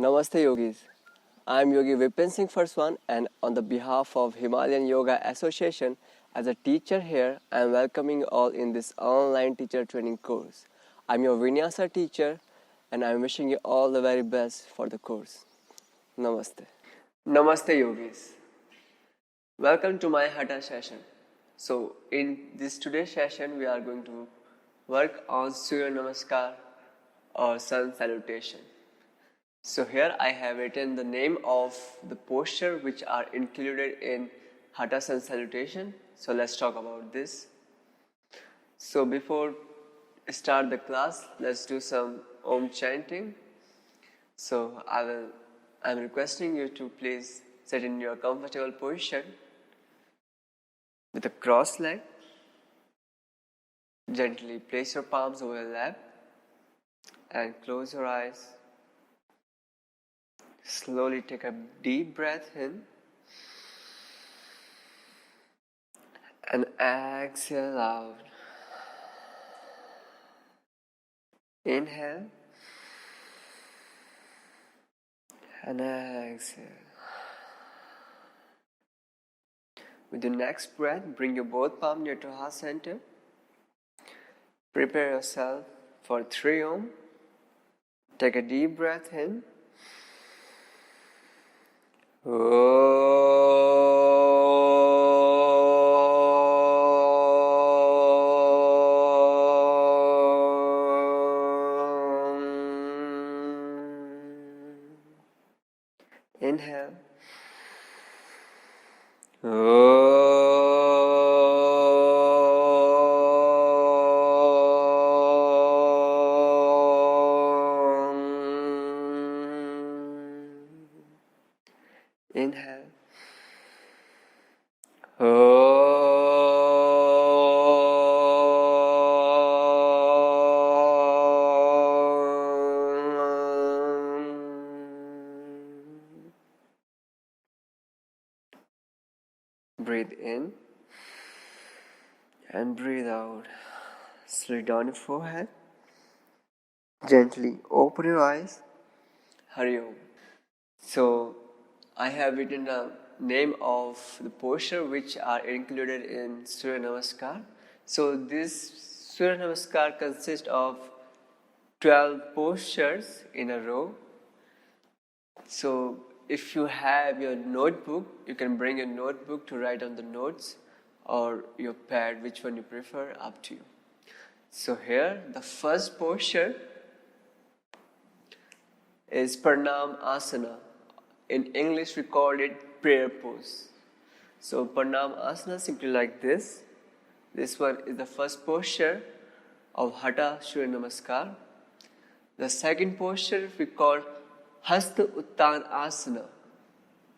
Namaste yogis. I am Yogi Vipin Singh Farswan, and on the behalf of Himalayan Yoga Association, as a teacher here, I am welcoming you all in this online teacher training course. I am your Vinyasa teacher and I am wishing you all the very best for the course. Namaste. Namaste yogis. Welcome to my Hatha session. So in this today's session, we are going to work on Surya Namaskar or Sun Salutation. So here I have written the name of the posture which are included in Hatha Sun Salutation. So let's talk about this. So before start the class, let's do some Om chanting. So I'm requesting you to please sit in your comfortable position with a crossed leg. Gently place your palms over your lap and close your eyes. Slowly take a deep breath in and exhale out. Inhale and exhale. With the next breath, bring your both palms near to heart center. Prepare yourself for 3 Om. Take a deep breath in. Inhale. Inhale. Breathe in and breathe out. Slowly down your forehead. Gently open your eyes. Hari Om. So I have written the name of the posture which are included in Surya Namaskar. So this Surya Namaskar consists of 12 postures in a row. So if you have your notebook, you can bring your notebook to write on the notes, or your pad, which one you prefer, up to you. So here the first posture is Pranam Asana. In English we call it prayer pose. So Pranam Asana simply like this. This one is the first posture of Hatha Surya Namaskar. The second posture we call Hasta Uttan Asana.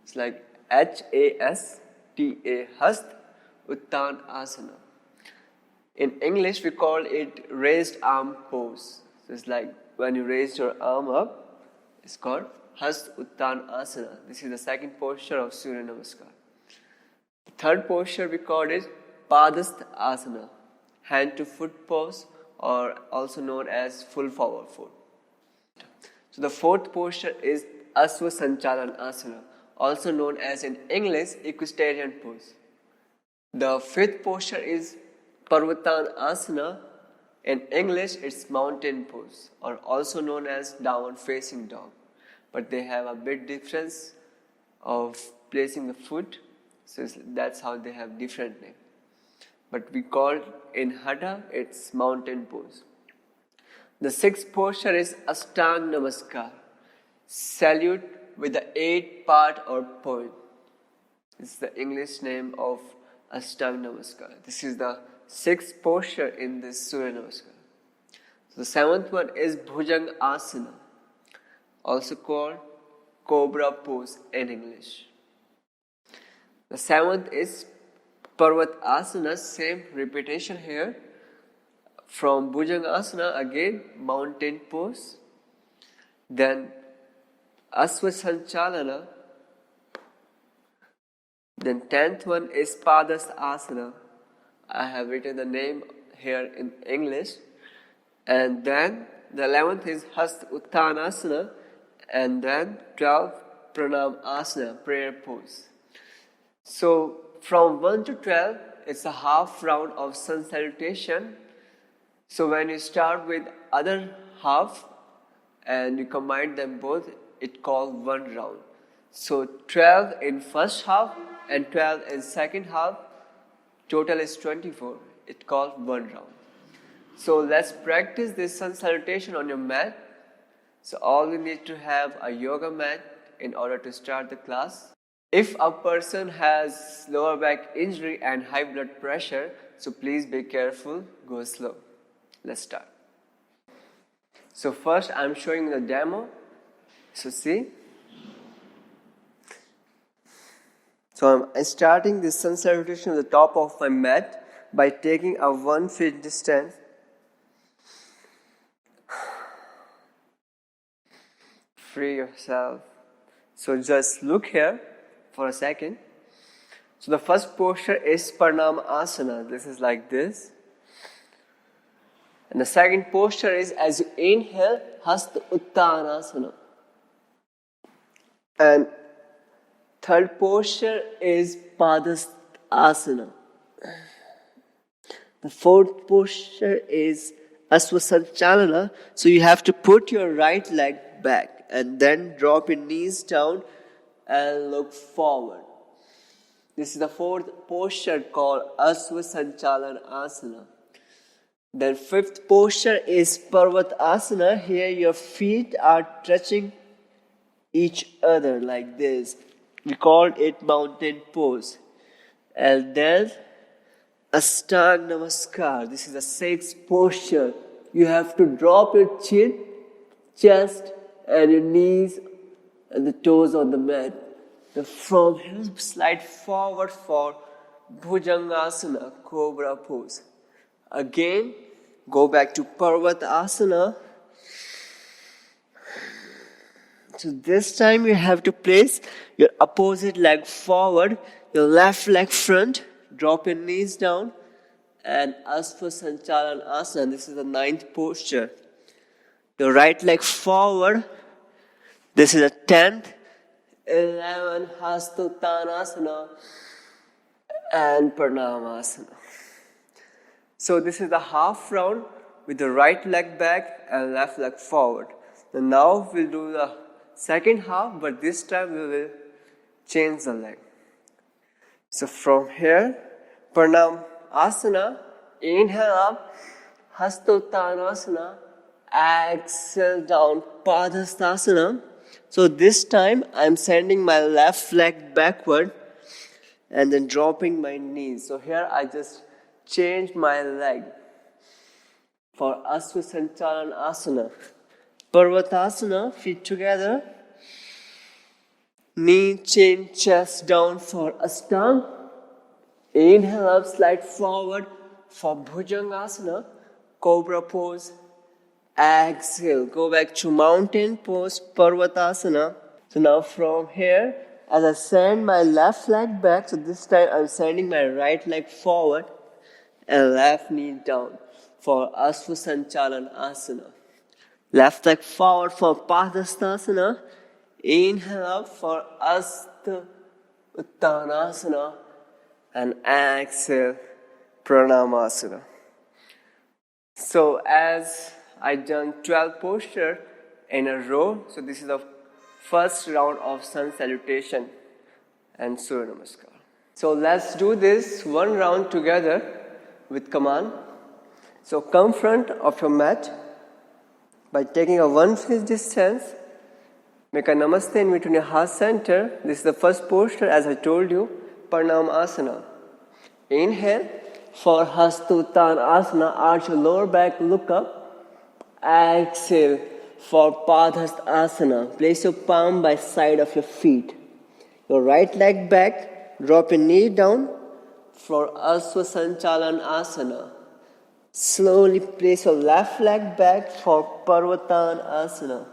It's like H-A-S-T-A, Hast Uttan Asana. In English we call it raised arm pose. So it's like when you raise your arm up, it's called Hast Uttan Asana. This is the second posture of Surya Namaskar. The third posture we call it Padast Asana, hand to foot pose, or also known as full forward fold. So the fourth posture is Asva Sanchalan Asana, also known as in English equestrian pose. The fifth posture is Parvatan Asana. In English it's mountain pose, or also known as downward facing dog. But they have a big difference of placing the foot, so that's how they have different name. But we call in Hatha it's mountain pose. The sixth posture is Ashtang Namaskar, salute with the 8 part or point. It's the English name of Ashtang Namaskar. This is the sixth posture in this Surya Namaskar. So the seventh one is Bhujang Asana, also called Cobra pose in English. The seventh is Parvat Asana, same repetition here. From Bhujang Asana again, mountain pose. Then Asva Sanchalana. Then 10th one is Padas Asana. I have written the name here in English. And then the 11th is Hasta Uttanasana. and then 12 pranam asana, prayer pose. So from 1 to 12, it's a half round of sun salutation. So when you start with other half and you combine them both, it called one round. So 12 in first half and 12 in second half, total is 24. It called one round. So let's practice this sun salutation on your mat. So all we need to have a yoga mat in order to start the class. If a person has lower back injury and high blood pressure, so please be careful, go slow. Let's start. So first I'm showing the demo. So see. So I'm starting this sun salutation at the top of my mat by taking a 1 feet distance. Free yourself. So just look here for a second. So the first posture is pranam asana. This is like this. And the second posture is, as you inhale, Hatha Uttanasana. And third posture is Padasthasana. The fourth posture is Asvasanchalana. So you have to put your right leg back and then drop your knees down and look forward. This is the fourth posture called Asvasanchalana Asana. Then fifth posture is Parvatasana. Here your feet are touching each other like this. We call it mountain pose. And then Ashtanga Namaskar. This is the sixth posture. You have to drop your chin, chest, and your knees and the toes on the mat. Then from here, slide forward for Bhujangasana, Cobra pose. Again, go back to Parvatasana. So this time you have to place your opposite leg forward, your left leg front, drop your knees down, and Asvasanchalana Asana. This is the ninth posture. Your right leg forward. This is the 10th. 11 Hatha Uttanasana and Pranamasana. So this is the half round with the right leg back and left leg forward. And now we'll do the second half, but this time we will change the leg. So from here, Pranam Asana, inhale up, Hatha Uttanasana, exhale down, Padasthasana. So this time I'm sending my left leg backward and then dropping my knees. So here I just change my leg for Asvasanchalana Asana. Parvatasana, feet together. Knee, chin, chest down for Ashtanga. Inhale up, slide forward for Bhujangasana, Cobra pose. Exhale, go back to mountain pose, Parvatasana. So now from here, as I send my left leg back, so this time I'm sending my right leg forward and left knee down for Asvasanchalana Asana. Left leg forward for Padasthasana. Inhale up for Hatha Uttanasana and exhale Pranamasana. So as I done 12 postures in a row, so this is the first round of sun salutation and Surya Namaskar. So let's do this one round together with command. So come front of your mat by taking a 1 foot distance. Make a namaste in between your heart center. This is the first posture, as I told you, Pranam Asana. Inhale for Hatha Uttanasana, arch your lower back, look up. Exhale for Padasthasana. Place your palm by side of your feet. Your right leg back, drop your knee down for Asvasanchalana Asana. Slowly place your left leg back for Parvatasana.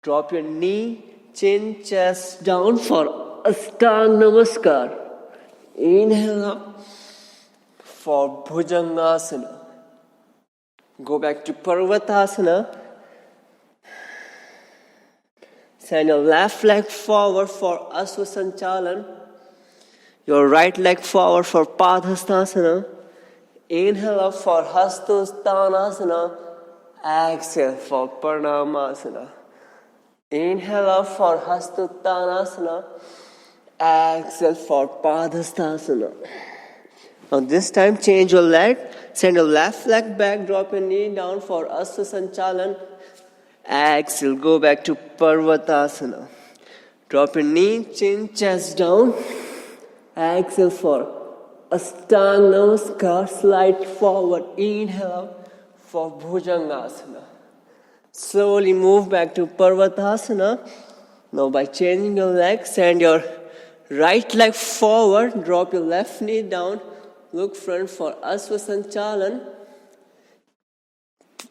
Drop your knee, chin, chest down for Ashtanga Namaskar. Inhale up for Bhujangasana. Go back to Parvatasana. Send your left leg forward for Ashwa Sanchalan. Your right leg forward for Padhastasana. Inhale up for Hastottanasana. Exhale for Pranamasana. Inhale up for Hastottanasana. Exhale for Padhastasana. Now this time change your leg. Send your left leg back. Drop your knee down for Ashwa Sanchalan. Exhale. Go back to Parvatasana. Drop your knee, chin, chest down. Exhale for Ashtanga Namaskar. Slide forward. Inhale up for Bhujangasana. Slowly move back to Parvatasana. Now by changing your leg, send your right leg forward. Drop your left knee down. Look front for Ashwa Sanchalan.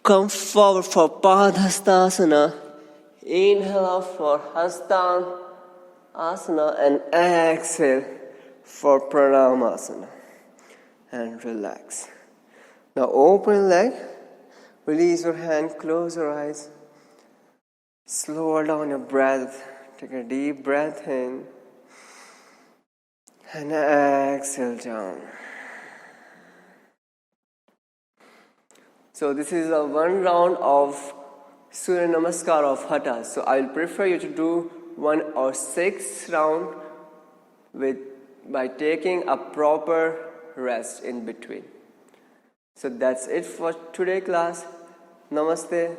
Come forward for Padhastasana. Inhale up for Hastan Asana and exhale for Pranamasana. And relax. Now open leg. Release your hand. Close your eyes. Slow down your breath. Take a deep breath in. And exhale down. So this is a one round of Surya Namaskar of Hatha. So I will prefer you to do 1 or 6 round by taking a proper rest in between. So that's it for today class. Namaste.